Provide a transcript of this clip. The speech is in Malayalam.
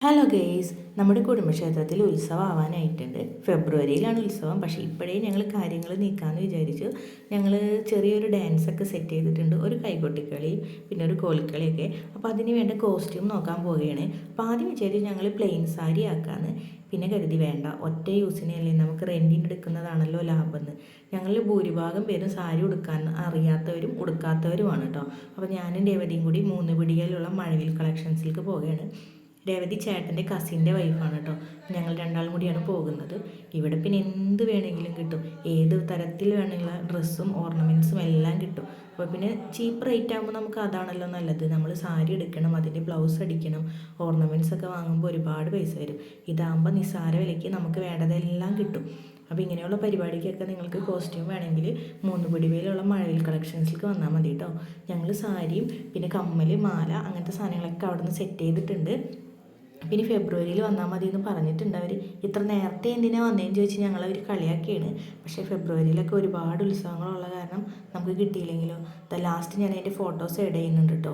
ഹലോ ഗെയ്സ്, നമ്മുടെ കുടുംബക്ഷേത്രത്തിൽ ഉത്സവം ആവാനായിട്ടുണ്ട്. ഫെബ്രുവരിയിലാണ് ഉത്സവം. പക്ഷേ ഇപ്പോഴേ ഞങ്ങൾ കാര്യങ്ങൾ നീക്കാമെന്ന് വിചാരിച്ചു. ഞങ്ങൾ ചെറിയൊരു ഡാൻസൊക്കെ സെറ്റ് ചെയ്തിട്ടുണ്ട്. ഒരു കൈകൊട്ടിക്കളി, പിന്നെ ഒരു കോൽക്കളിയൊക്കെ. അപ്പോൾ അതിന് വേണ്ട കോസ്റ്റ്യൂം നോക്കാൻ പോവുകയാണ്. അപ്പോൾ ആദ്യം വിചാരിച്ചു ഞങ്ങൾ പ്ലെയിൻ സാരി ആക്കാമെന്ന്. പിന്നെ കരുതി വേണ്ട, ഒറ്റ യൂസിനല്ലേ, നമുക്ക് റെൻറ്റിന് എടുക്കുന്നതാണല്ലോ ലാഭമെന്ന്. ഞങ്ങളിൽ ഭൂരിഭാഗം പേരും സാരി ഉടുക്കാൻ അറിയാത്തവരും ഉടുക്കാത്തവരുമാണ് കേട്ടോ. അപ്പോൾ ഞാനും രേവതിയും കൂടി 3 പിടിയിലുള്ള മഴവിൽ കളക്ഷൻസിലേക്ക് പോവുകയാണ്. രേവതി ചേട്ടൻ്റെ കസിൻ്റെ വൈഫാണ് കേട്ടോ. ഞങ്ങൾ രണ്ടാളും കൂടിയാണ് പോകുന്നത്. ഇവിടെ പിന്നെ എന്ത് വേണമെങ്കിലും കിട്ടും. ഏത് തരത്തിൽ വേണമെങ്കിൽ ഡ്രസ്സും ഓർണമെൻറ്റ്സും എല്ലാം കിട്ടും. അപ്പോൾ പിന്നെ ചീപ്പ് റേറ്റ് ആകുമ്പോൾ നമുക്ക് അതാണല്ലോ നല്ലത്. നമ്മൾ സാരി എടുക്കണം, അതിൻ്റെ ബ്ലൗസ് അടിക്കണം, ഓർണമെൻറ്റ്സ് ഒക്കെ വാങ്ങുമ്പോൾ ഒരുപാട് പൈസ വരും. ഇതാകുമ്പോൾ നിസ്സാര വിലയ്ക്ക് നമുക്ക് വേണ്ടതെല്ലാം കിട്ടും. അപ്പോൾ ഇങ്ങനെയുള്ള പരിപാടിക്കൊക്കെ നിങ്ങൾക്ക് കോസ്റ്റ്യൂം വേണമെങ്കിൽ 3 പിടിവേലുള്ള മഴവിൽ കളക്ഷൻസിലേക്ക് വന്നാൽ മതി കേട്ടോ. ഞങ്ങൾ സാരിയും പിന്നെ കമ്മൽ, മാല, അങ്ങനത്തെ സാധനങ്ങളൊക്കെ അവിടെ നിന്ന് സെറ്റ് ചെയ്തിട്ടുണ്ട്. പിന്നെ ഫെബ്രുവരിയിൽ വന്നാൽ മതി എന്ന് പറഞ്ഞിട്ടുണ്ട് അവർ. ഇത്ര നേരത്തെ എന്തിനാണ് വന്നതെന്ന് ചോദിച്ച് ഞങ്ങളവർ കളിയാക്കിയാണ്. പക്ഷേ ഫെബ്രുവരിയിലൊക്കെ ഒരുപാട് ഉത്സവങ്ങളുള്ള കാരണം നമുക്ക് കിട്ടിയില്ലെങ്കിലോ. ലാസ്റ്റ് ഞാൻ അതിൻ്റെ ഫോട്ടോസ് ആഡ് ചെയ്യുന്നുണ്ട് കേട്ടോ.